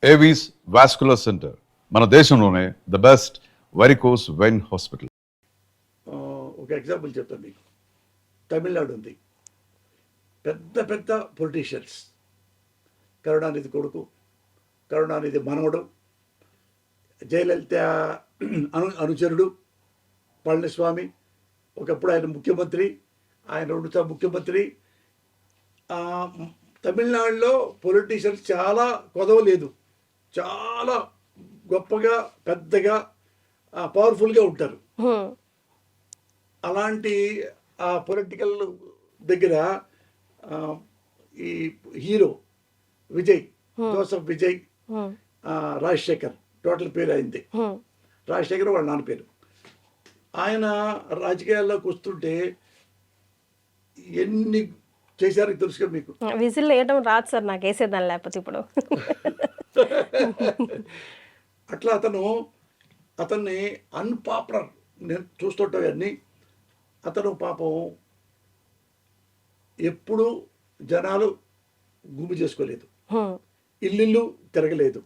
Avis vascular centre మన దేశంలోనే the best varicose vein hospital. ఒక ఎగ్జాంపుల్ చెప్తాను మీకు. తమిళనాడు ఉంది, పెద్ద పెద్ద పొలిటీషియన్స్, కరుణానిధి కొడుకు, కరుణానిధి మనవడు, జయలలిత అనుచరుడు పళనిస్వామి, ఒకప్పుడు ఆయన ముఖ్యమంత్రి, ఆయన 2 సార్లు ముఖ్యమంత్రి. తమిళనాడులో పొలిటీషియన్స్ చాలా కొదవలేదు, చాలా గొప్పగా పెద్దగా పవర్ఫుల్గా ఉంటారు. అలాంటి పొలిటికల్ దగ్గర ఈ hero Vijay, Joseph Vijay, Rajasekhar, total పేరు అయింది రాజశేఖర్, వాళ్ళ నాన్న పేరు. ఆయన రాజకీయాల్లోకి వస్తుంటే ఎన్ని చేశారో తెలుసుగా మీకు. విజిల్ వేయడం రాదు సార్ నాకు, వేసేదాన్ని లేకపోతే ఇప్పుడు. అట్లా అతన్ని అన్పాపులర్ నేను చూస్తుంటాన్ని. అతను పాపం ఎప్పుడు జనాలు గుమి చేసుకోలేదు, ఇల్లు తిరగలేదు.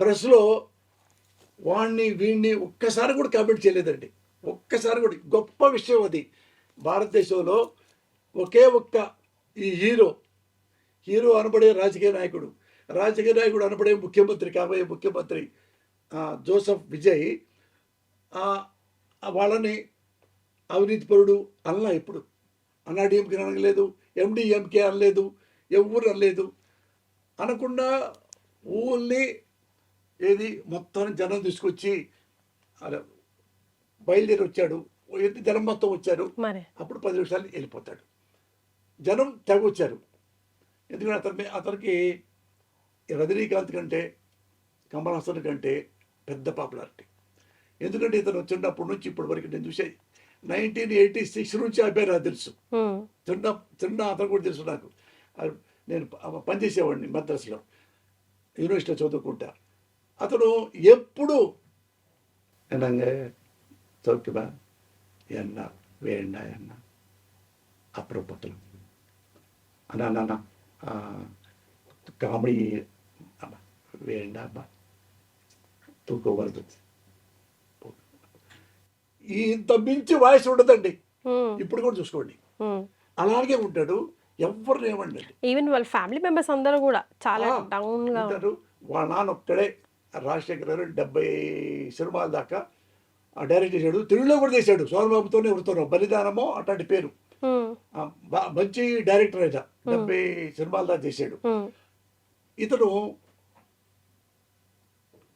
ప్రెస్లో వీడిని ఒక్కసారి కూడా కామెంట్ చేయలేదండి, ఒక్కసారి కూడా. గొప్ప విషయం అది. భారతదేశంలో ఒకే ఒక్క ఈ హీరో అనబడే రాజకీయ నాయకుడు అనబడే ముఖ్యమంత్రి, కాబోయే ముఖ్యమంత్రి జోసఫ్ విజయ్ వాళ్ళని అవినీతిపరుడు అనలా. ఎప్పుడు అన్నాడీఎంకే అనలేదు, ఎండిఎంకే అనలేదు, ఎవరు అనలేదు. అనకుండా ఓన్లీ ఏది మొత్తం జనం తీసుకొచ్చి బయలుదేరి వచ్చాడు. జనం మొత్తం వచ్చారు, అప్పుడు 10 నిమిషాలు వెళ్ళిపోతాడు. జనం తెగ వచ్చారు. ఎందుకంటే అతనికి రజనీకాంత్ కంటే కమల్ హాసన్ కంటే పెద్ద పాపులారిటీ. ఎందుకంటే ఇతను వచ్చినప్పటి నుంచి ఇప్పటి వరకు నేను చూసాయి 1986 నుంచి అబ్బాయి నాకు తెలుసు. చిన్న అతను కూడా తెలుసు నాకు. నేను పనిచేసేవాడిని మద్రాసులో, యూనివర్సిటీలో చదువుకుంటా. అతను ఎప్పుడు என்னங்க சௌக்கியமா என்ன வேண்டா என்ன அப்புறம் பத்தலாம் அண்ணா காமெடி வேண்டாம்பా తూకం వరదు. ఇంత మించి వాయిస్ ఉండదండి. ఇప్పుడు కూడా చూసుకోండి, అలాగే ఉంటాడు. ఎవరు ఏమండి, ఈవెన్ వాళ్ళ ఫ్యామిలీ మెంబర్స్ అందరూ కూడా చాలా డౌన్ గా ఉంటారు. వాళ్ళ నాన్న ఒక్కడే రాజశేఖర్ గారు 70 సినిమాల దాకా డైరెక్ట్ చేశాడు. తెలుగులో కూడా చేశాడు, సోమబాబుతోనే ఎవరితోనో బలిదానమో అట్లాంటి పేరు. మంచి డైరెక్టర్ అయితే 70 సినిమాల దాకా చేశాడు. ఇతను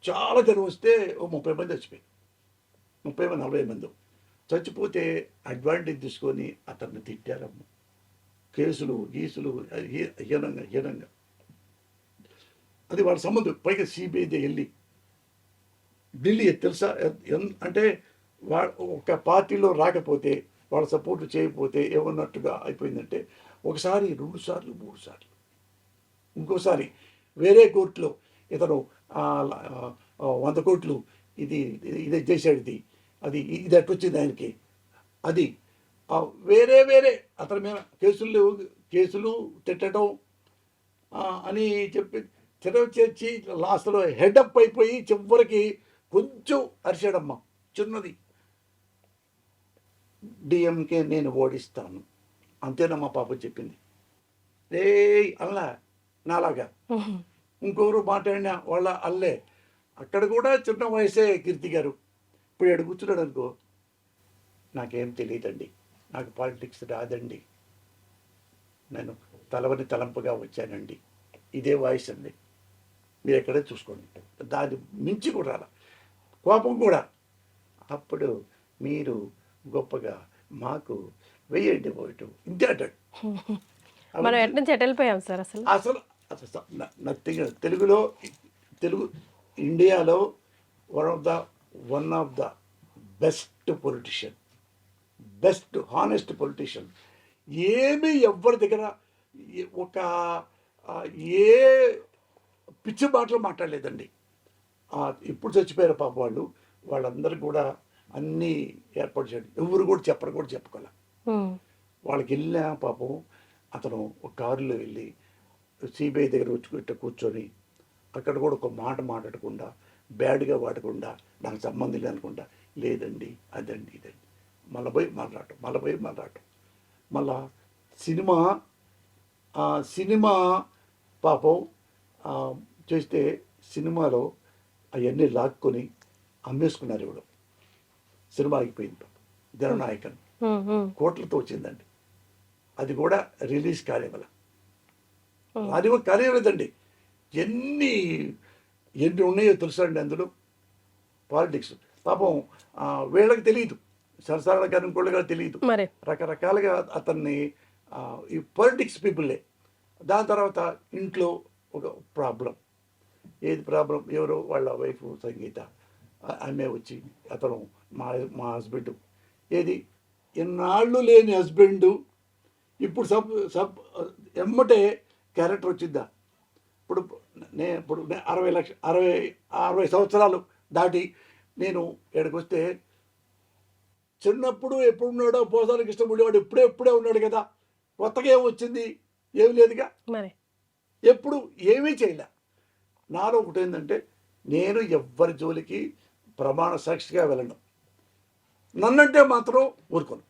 చాలా జనం వస్తే 30 మంది చచ్చిపోయారు, 30 మంది 40 మంది చచ్చిపోతే అడ్వాంటేజ్ తీసుకొని అతన్ని తిట్టారమ్మ. కేసులు గీసులు హీనంగా అది వాళ్ళ సంబంధం. పైగా సిబిఐ వెళ్ళి ఢిల్లీ తెలుసా అంటే ఒక పార్టీలో రాకపోతే వాళ్ళ సపోర్ట్ చేయకపోతే ఏమన్నట్టుగా అయిపోయిందంటే, ఒకసారి 2 సార్లు 3 సార్లు, ఇంకోసారి వేరే కోర్టులో ఇతను 100 కోట్లు ఇది చేశాడు, ఇది ఎట్టొచ్చింది ఆయనకి, అది వేరే అతని మీద కేసులు తిట్టడం అని చెప్పి చేర్చి లాస్ట్లో హెడప్ అయిపోయి చివరికి కొంచెం అరిచాడమ్మా, చిన్నది, డిఎంకే నేను ఓడిస్తాను అంతేనమ్మా పాప చెప్పింది. అల్లా నాలాగా ఇంకొకరు మాట్లాడినా వాళ్ళ అల్లే. అక్కడ కూడా చిన్న వయసే కీర్తి గారు. ఇప్పుడు ఎక్కడ కూర్చున్నాడు అనుకో, నాకేం తెలియదండి, నాకు పాలిటిక్స్ రాదండి, నేను తలంపుగా వచ్చానండి, ఇదే వాయిస్ అండి. మీరు ఎక్కడే చూసుకోండి, దాన్ని మించి కూడా రాల, కోపం కూడా. అప్పుడు మీరు గొప్పగా మాకు వెయ్యండి ఓటు ఇంతే అంటాడు. మనం ఎట్లా నుంచి వెళ్ళిపోయాం సార్ అసలు నథింగ్. తెలుగు ఇండియాలో one of the best politician, best honest politician. ఏమీ ఎవరి దగ్గర ఒక ఏ పిచ్చి మాటలు మాట్లాడలేదండి. ఇప్పుడు చచ్చిపోయారు పాప వాళ్ళందరూ కూడా అన్నీ ఏర్పాటు చేయడం, ఎవరు కూడా చెప్పుకోలే. వాళ్ళకి వెళ్ళిన పాపం అతను ఒక కారులో వెళ్ళి సిబిఐ దగ్గర వచ్చి కూర్చొని అక్కడ కూడా ఒక మాట మాట్లాడకుండా బ్యాడ్గా వాడకుండా నాకు సంబంధం లేదనుకుంటా, లేదండి అదండి ఇదండి, మళ్ళీ పోయి మాట్లాడటం. మళ్ళా సినిమా పాపం చేస్తే సినిమాలో అవన్నీ లాక్కొని అమ్మేసుకున్నారు ఇవ్వడం. సినిమా ఆగిపోయింది పాపం. జననాయకన్ కోట్లతో వచ్చిందండి. అది కూడా రిలీజ్ కానివ్వాల. అది కూడా కానివ్వలేదండి. ఎన్ని ఉన్నాయో తెలుసండి అందులో పాలిటిక్స్. పాపం వీళ్ళకి తెలియదు, సరసాల గారి ఇంకోళ్ళగా తెలియదు, రకరకాలుగా అతన్ని ఈ పొలిటిక్స్ పీపుల్లే. దాని తర్వాత ఇంట్లో ఒక ప్రాబ్లం. ఏది ప్రాబ్లం? ఎవరో వాళ్ళ వైఫ్ సంగీత, ఆమె వచ్చి అతను మా హస్బెండ్, ఏది ఎన్నాళ్ళు లేని హస్బెండు ఇప్పుడు ఎమ్మటే క్యారెక్టర్ వచ్చిద్దా? ఇప్పుడు 60 సంవత్సరాలు దాటి నేను ఇక్కడికి వస్తే, చిన్నప్పుడు ఎప్పుడున్నాడో పోసానికి ఇష్టపడేవాడు ఇప్పుడే ఉన్నాడు కదా, కొత్తగా ఏం వచ్చింది? ఏమి లేదుగా, ఎప్పుడు ఏమీ చేయలే. నాలో ఒకటి ఏంటంటే, నేను ఎవ్వరి జోలికి ప్రమాణ సాక్షిగా వెళ్ళను. నన్నంటే మాత్రం ఊరుకోను.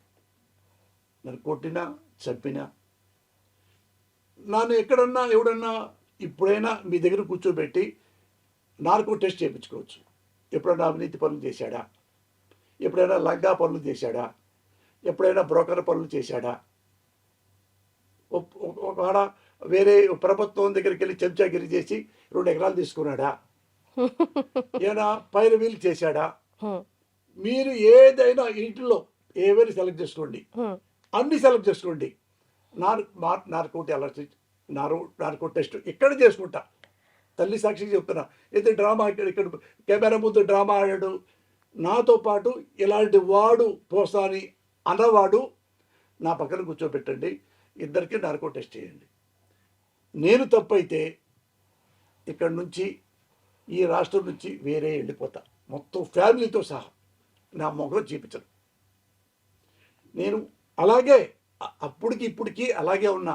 నన్ను కొట్టినా చంపినా, నన్ను ఎక్కడన్నా ఎవడన్నా ఇప్పుడైనా మీ దగ్గర కూర్చోబెట్టి నార్కో టెస్ట్ చేయించుకోవచ్చు. ఎప్పుడైనా అవినీతి పనులు చేశాడా? ఎప్పుడైనా లంగా పనులు చేశాడా? ఎప్పుడైనా బ్రోకర్ పనులు చేశాడా? ఒక వేరే ప్రభుత్వం దగ్గరికి వెళ్ళి చెంచాగిరి చేసి 2 ఎకరాలు తీసుకున్నాడా? ఏమైనా పైరవీలు చేశాడా? మీరు ఏదైనా ఇంట్లో ఏవైనా సెలెక్ట్ చేసుకోండి, అన్ని సెలెక్ట్ చేసుకోండి. నార్కో టెస్ట్ ఇక్కడ చేసుకుంటా. తల్లి సాక్షిగా చెప్తున్నా. అయితే డ్రామా ఇక్కడ కెమెరా ముందు డ్రామా ఆడాడు నాతో పాటు ఇలాంటి వాడు పోసాని అన్నవాడు నా పక్కన కూర్చోబెట్టండి, ఇద్దరికి నార్కో టెస్ట్ చేయండి. నేను తప్పైతే ఇక్కడ నుంచి, ఈ రాష్ట్రం నుంచి వేరే వెళ్ళిపోతా, మొత్తం ఫ్యామిలీతో సహా. నా మొగలు చూపించను. నేను అలాగే అప్పటికి ఇప్పటికీ అలాగే ఉన్నా.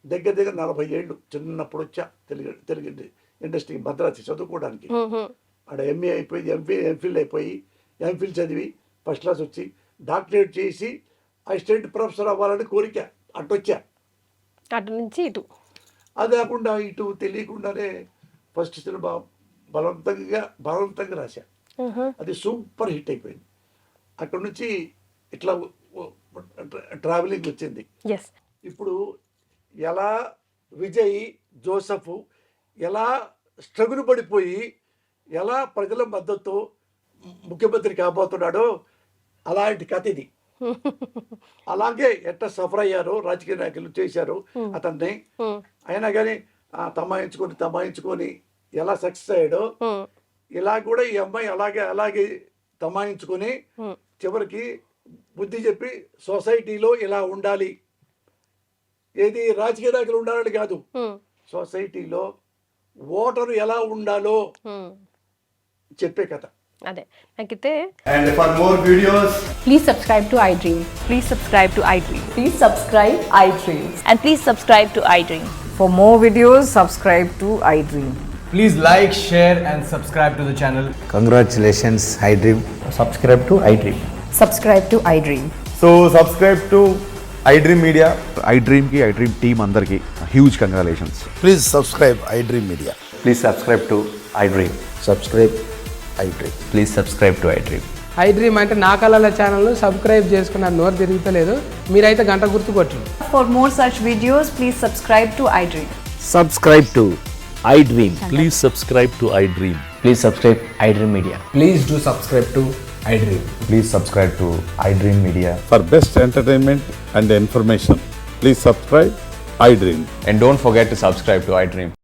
దగ్గర 40 ఏళ్ళు. చిన్నప్పుడు వచ్చా తెలుగు ఇండస్ట్రీకి మద్రాసు చదువుకోవడానికి. ఆడ ఎంఏ అయిపోయి ఎంఫిల్ అయిపోయి ఎంఫిల్ చదివి ఫస్ట్ క్లాస్ వచ్చి డాక్టరేట్ చేసి అసిస్టెంట్ ప్రొఫెసర్ అవ్వాలని కోరిక. అటొచ్చా, అటు నుంచి ఇటు. అది కాకుండా ఇటు తెలియకుండానే ఫస్ట్ సినిమా బలవంతంగా రాశా. అది సూపర్ హిట్ అయిపోయింది. అక్కడ నుంచి ఇట్లా ట్రావెలింగ్ వచ్చింది. ఇప్పుడు ఎలా విజయ్ జోసఫ్ ఎలా స్ట్రగుల్ పడిపోయి ఎలా ప్రజల మద్దతు ముఖ్యమంత్రి కాబోతున్నాడో అలాంటి కథ ఇది. అలాగే ఎట్లా సఫర్ అయ్యారో రాజకీయ నాయకులు చేశారు అతన్ని. అయినా కానీ తమాయించుకొని ఎలా సక్సెస్ అయ్యాడో, ఇలా కూడా ఈ అమ్మాయి అలాగే తమాయించుకొని చివరికి బుద్ధి చెప్పి సొసైటీలో ఇలా ఉండాలి. ఏది రాజకీయ నాయకులు ఉండాలని కాదు, సొసైటీలో ఓటరు ఎలా ఉండాలో చెప్పే కథ. అదే నాకైతే. And for more videos, Please subscribe to iDream. Please subscribe to iDream. Please subscribe iDream. And please subscribe to iDream. For more videos, subscribe to iDream. please like, share and subscribe to the channel. Congratulations, iDream. Subscribe to iDream. Subscribe to iDream. So subscribe to iDream Media. iDream team అందరికి huge congratulations. Please subscribe iDream Media. Please subscribe to iDream. Subscribe iDream. Please subscribe to iDream. iDream అంటే నా కళల ఛానల్ను subscribe చేసుకున్న నోరు తిరుగుతలేదు. మీరైతే గంట గుర్తు కొట్టండి. For more such videos, please subscribe to iDream. Subscribe to iDream. Please subscribe to iDream. Please subscribe iDream Media. Please do subscribe to iDream. Please subscribe to iDream Media. For best entertainment and information, please subscribe iDream. And don't forget to subscribe to iDream.